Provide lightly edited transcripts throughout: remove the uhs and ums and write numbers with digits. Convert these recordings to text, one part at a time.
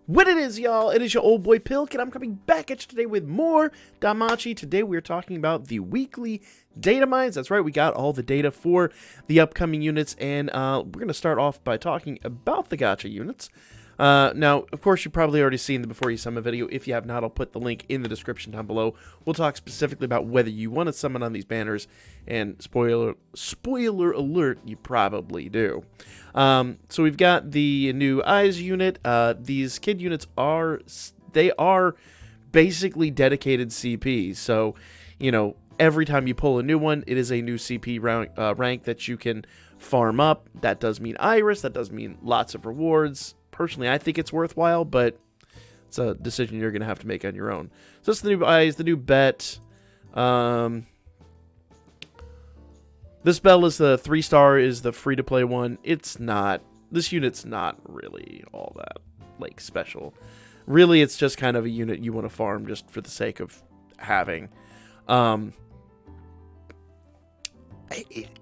What it is, y'all, it is your old boy Pilk, and I'm coming back at you today with more Danmachi. Today we're talking about the weekly data mines. That's right, we got all the data for the upcoming units, and we're going to start off by talking about the Gacha Units. Now, of course, you've probably already seen the Before You Summon video. If you have not, I'll put the link in the description down below. We'll talk specifically about whether you want to summon on these banners, and spoiler alert, you probably do. So we've got the new Eyes unit. These kid units are basically dedicated CPs. So, you know, every time you pull a new one, it is a new CP rank that you can farm up. That does mean Iris. That does mean lots of rewards. Personally, I think it's worthwhile, but it's a decision you're going to have to make on your own. So that's the new Eyes, the new Bet. This Bell is the 3-star, is the free-to-play one. It's not, this unit's not really all that, like, special. Really, it's just kind of a unit you want to farm just for the sake of having.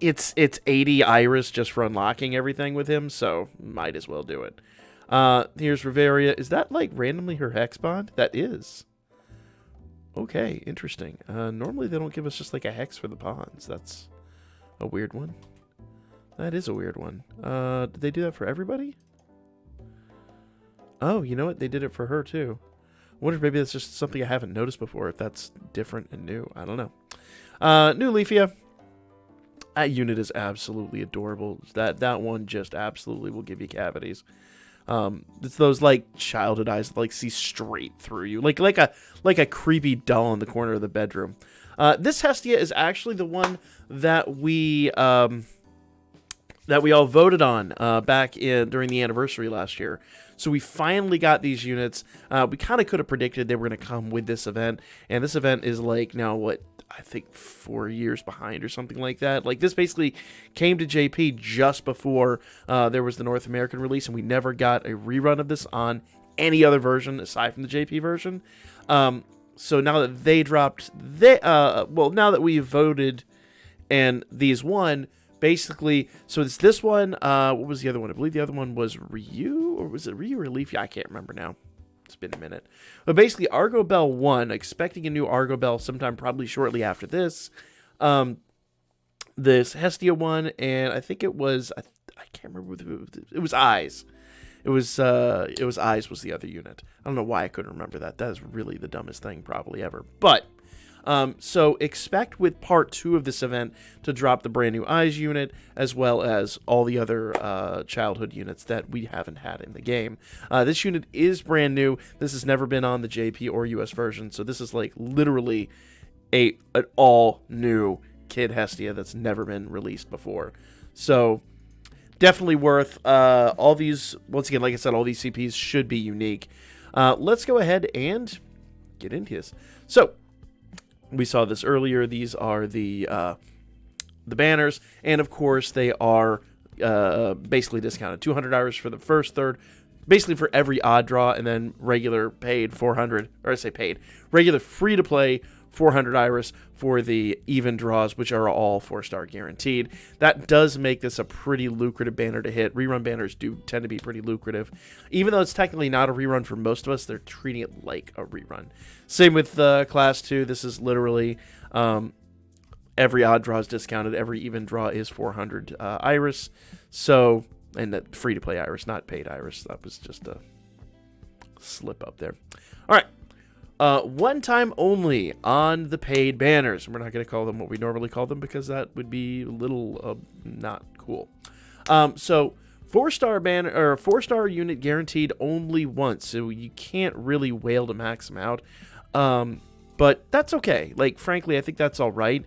It's 80 Iris just for unlocking everything with him, so might as well do it. Here's Riveria. Is that, like, randomly her hex bond? That is. Okay, interesting. Normally they don't give us just, like, a hex for the bonds. That's a weird one. That is a weird one. Did they do that for everybody? Oh, you know what? They did it for her, too. I wonder if maybe that's just something I haven't noticed before, if that's different and new. I don't know. New Leafia. That unit is absolutely adorable. That one just absolutely will give you cavities. It's those, like, childhood eyes that, like, see straight through you, like a creepy doll in the corner of the bedroom. This Hestia is actually the one that we all voted on back during the anniversary last year. So we finally got these units. We kind of could have predicted they were going to come with this event, and this event is, like, now what, I think 4 years behind or something like that. Like, this basically came to JP just before there was the North American release, and we never got a rerun of this on any other version aside from the JP version. So now that they dropped, now that we voted and these won, basically, so it's this one. What was the other one? I believe the other one was Ryu, or was it Ryu or Leafy? I can't remember now. It's been a minute. But basically, Argo Bell won, expecting a new Argo Bell sometime probably shortly after this. This Hestia won, and I think it was, I can't remember, it was Eyes. It was Eyes was the other unit. I don't know why I couldn't remember that. That is really the dumbest thing probably ever. But, so expect with part 2 of this event to drop the brand new Eyes unit, as well as all the other childhood units that we haven't had in the game. This unit is brand new. This has never been on the JP or US version, so this is, like, literally an all new Kid Hestia that's never been released before. So definitely worth all these. Once again, like I said, all these CPs should be unique. Let's go ahead and get into this. So we saw this earlier. These are the banners, and of course they are basically discounted. 200 hours for the first third, basically for every odd draw, and then regular paid 400, or I say paid, regular free to play 400 Iris for the even draws, which are all 4-star guaranteed. That does make this a pretty lucrative banner to hit. Rerun banners do tend to be pretty lucrative. Even though it's technically not a rerun for most of us, they're treating it like a rerun. Same with Class 2. This is literally every odd draw is discounted. Every even draw is 400 Iris. So, and that free-to-play Iris, not paid Iris. That was just a slip up there. All right. One time only on the paid banners. We're not going to call them what we normally call them because that would be a little not cool. So 4-star banner, or 4-star unit guaranteed only once, so you can't really wail to max them out. But that's okay. Like, frankly, I think that's all right.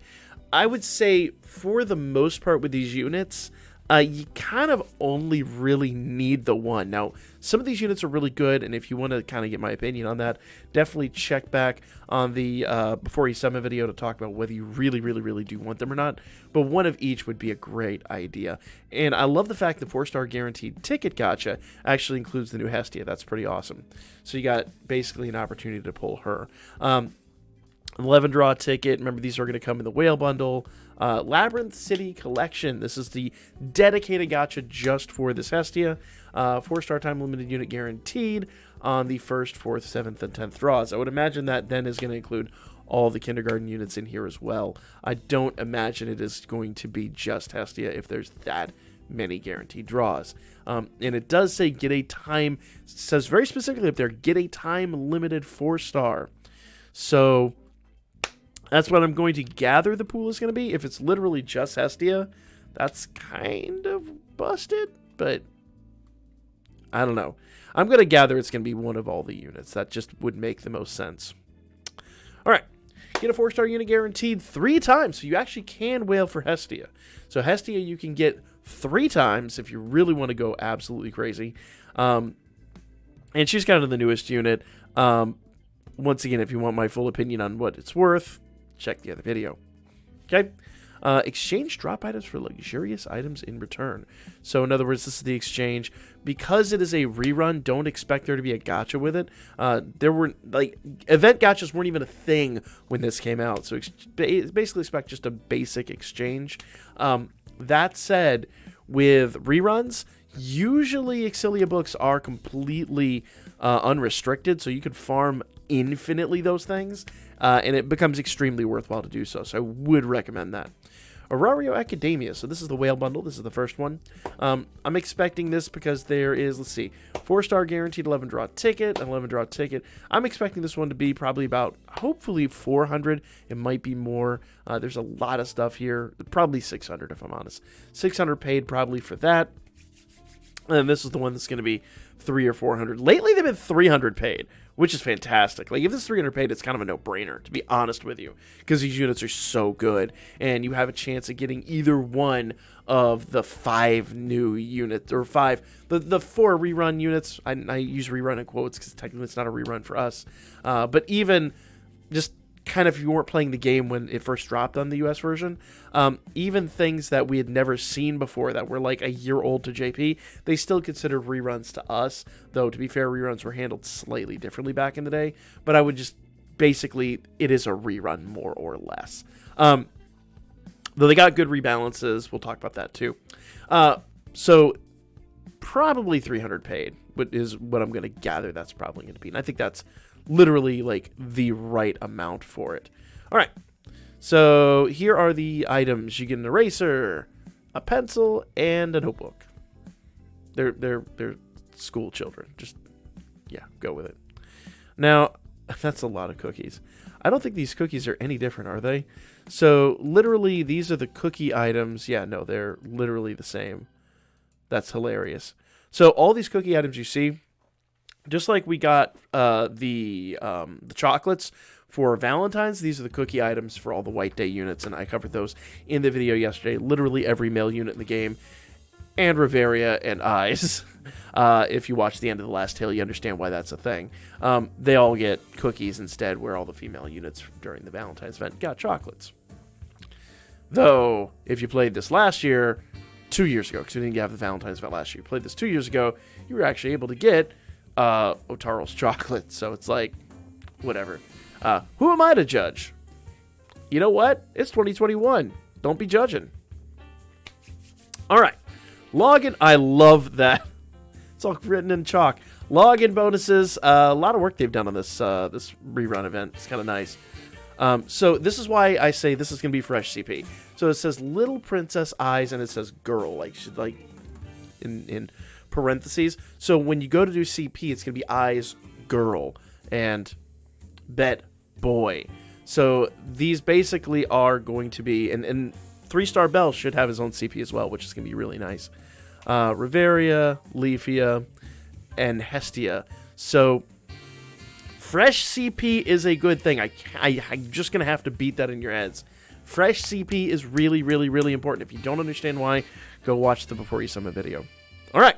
I would say for the most part with these units, you kind of only really need the one. Now, some of these units are really good, and if you want to kind of get my opinion on that, definitely check back on the Before You Summon video to talk about whether you really, really, really do want them or not. But one of each would be a great idea. And I love the fact the 4-star guaranteed ticket gacha actually includes the new Hestia. That's pretty awesome. So you got basically an opportunity to pull her. 11 draw ticket. Remember, these are going to come in the whale bundle. Labyrinth City Collection. This is the dedicated gacha just for this Hestia. 4-star time limited unit guaranteed on the 1st, 4th, 7th, and 10th draws. I would imagine that then is going to include all the kindergarten units in here as well. I don't imagine it is going to be just Hestia if there's that many guaranteed draws. And it does say get a time, it says very specifically up there, get a time limited 4-star. So that's what I'm going to gather the pool is going to be. If it's literally just Hestia, that's kind of busted, but I don't know. I'm going to gather it's going to be one of all the units. That just would make the most sense. All right. Get a 4-star unit guaranteed 3 times, so you actually can whale for Hestia. So Hestia you can get 3 times if you really want to go absolutely crazy. And she's kind of the newest unit. Once again, if you want my full opinion on what it's worth, check the other video. Okay? Exchange drop items for luxurious items in return. So in other words, this is the exchange. Because it is a rerun, don't expect there to be a gacha with it. There were, like, event gachas weren't even a thing when this came out. So basically expect just a basic exchange. That said, with reruns, usually Exilia books are completely unrestricted. So you can farm infinitely those things. And it becomes extremely worthwhile to do so. So I would recommend that. Aurario Academia. So this is the whale bundle. This is the first one. I'm expecting this because there is, let's see, 4-star guaranteed 11 draw ticket, 11 draw ticket. I'm expecting this one to be probably about, hopefully 400. It might be more. There's a lot of stuff here. Probably 600 if I'm honest. 600 paid probably for that. And this is the one that's going to be 300 or 400. Lately, they've been 300 paid, which is fantastic. Like, if this is 300 paid, it's kind of a no-brainer, to be honest with you, because these units are so good, and you have a chance of getting either one of the 5 new units, or 5, the 4 rerun units. I use rerun in quotes, because technically it's not a rerun for us. But even just kind of if you weren't playing the game when it first dropped on the US version, even things that we had never seen before that were like a year old to JP, they still considered reruns to us, though to be fair, reruns were handled slightly differently back in the day, but I would just, basically, it is a rerun more or less. Though they got good rebalances, we'll talk about that too. So probably 300 paid is what I'm going to gather that's probably going to be, and I think that's literally like the right amount for it. All right, so here are the items. You get an eraser, a pencil, and a notebook. They're school children. Just, yeah, go with it. Now, that's a lot of cookies. I don't think these cookies are any different, are they? So literally, these are the cookie items. Yeah, no, they're literally the same. That's hilarious. So all these cookie items you see, just like we got the chocolates for Valentine's, these are the cookie items for all the White Day units, and I covered those in the video yesterday. Literally every male unit in the game, and Riveria and Eyes. If you watch the end of the last tale, you understand why that's a thing. They all get cookies instead, where all the female units during the Valentine's event got chocolates. Though, if you played this last year, 2 years ago, because we didn't have the Valentine's event last year, you played this 2 years ago, you were actually able to get Otaro's chocolate, so it's like, whatever. Who am I to judge? You know what? It's 2021. Don't be judging. All right. Login. I love that. It's all written in chalk. Login bonuses. A lot of work they've done on this this rerun event. It's kind of nice. So this is why I say this is going to be fresh CP. So it says Little Princess Eyes, and it says girl, like in parentheses. So when you go to do CP, it's going to be Eyes girl and Bet boy. So these basically are going to be, and 3-star Bell should have his own CP as well, which is going to be really nice. Riveria, Leafia, and Hestia. So fresh CP is a good thing. I'm just going to have to beat that in your heads. Fresh CP is really, really, really important. If you don't understand why, go watch the Before You Summon video. All right.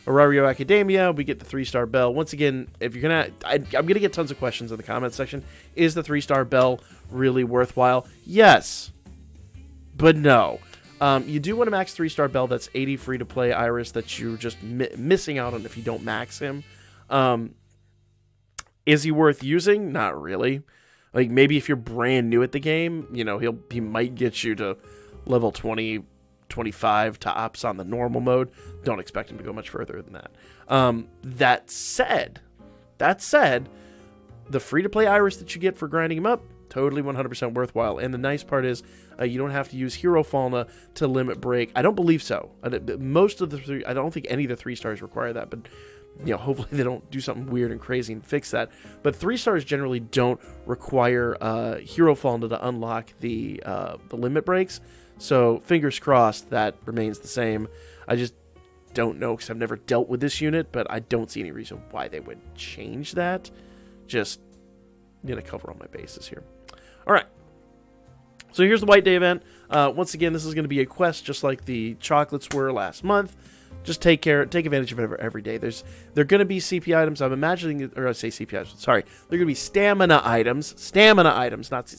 Aurario Academia, we get the 3-star Bell. Once again, if you're going to, I'm going to get tons of questions in the comments section. Is the 3-star Bell really worthwhile? Yes, but no. You do want to max 3-star Bell. That's 80 free-to-play Iris that you're just missing out on if you don't max him. Is he worth using? Not really. Like, maybe if you're brand new at the game, you know, he might get you to level 20, 25 tops on the normal mode. Don't expect him to go much further than that. That said, the free-to-play iris that you get for grinding him up, totally 100% worthwhile. And the nice part is you don't have to use Hero Fauna to limit break. I don't believe so. Most of the three, I don't think any of the 3 stars require that, but you know, hopefully they don't do something weird and crazy and fix that. But 3 stars generally don't require Hero Fauna to unlock the limit breaks. So fingers crossed that remains the same. I just don't know because I've never dealt with this unit, but I don't see any reason why they would change that. Just gonna cover all my bases here. All right. So here's the White Day event. Once again, this is going to be a quest just like the chocolates were last month. Just take advantage of it every day. They're going to be CP items. I'm imagining, or I say CP items. Sorry, they're going to be stamina items. Stamina items, not.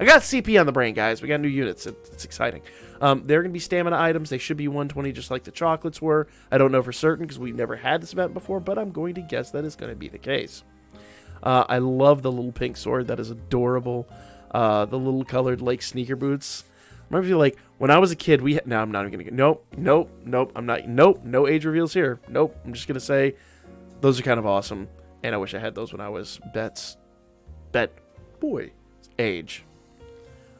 I got CP on the brain, guys. We got new units. It's exciting. They're going to be stamina items. They should be 120, just like the chocolates were. I don't know for certain because we've never had this event before, but I'm going to guess that is going to be the case. I love the little pink sword. That is adorable. The little colored like sneaker boots. Remember, like when I was a kid, no, I'm not even gonna get. Nope. I'm not. Nope. No age reveals here. Nope. I'm just gonna say those are kind of awesome, and I wish I had those when I was Bet boy age.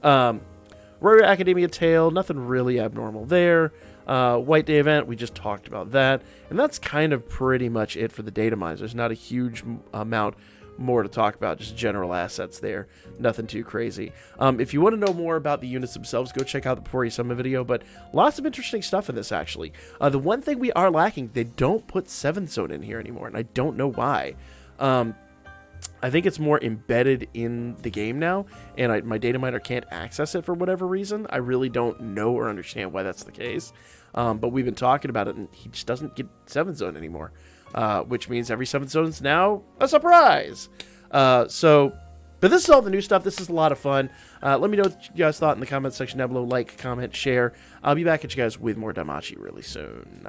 Warrior Academia Tale. Nothing really abnormal there. White Day event. We just talked about that, and that's kind of pretty much it for the data mines. There's not a huge amount more to talk about, just general assets there, nothing too crazy. If you want to know more about the units themselves, go check out the Before You Summon video, but lots of interesting stuff in this actually. The one thing we are lacking, they don't put 7th Zone in here anymore, and I don't know why. I think it's more embedded in the game now, and my data miner can't access it for whatever reason. I really don't know or understand why that's the case, but we've been talking about it, and he just doesn't get 7th Zone anymore. Which means every 7th zone is now a surprise. But this is all the new stuff. This is a lot of fun. Let me know what you guys thought in the comment section down below. Like, comment, share. I'll be back at you guys with more Danmachi really soon.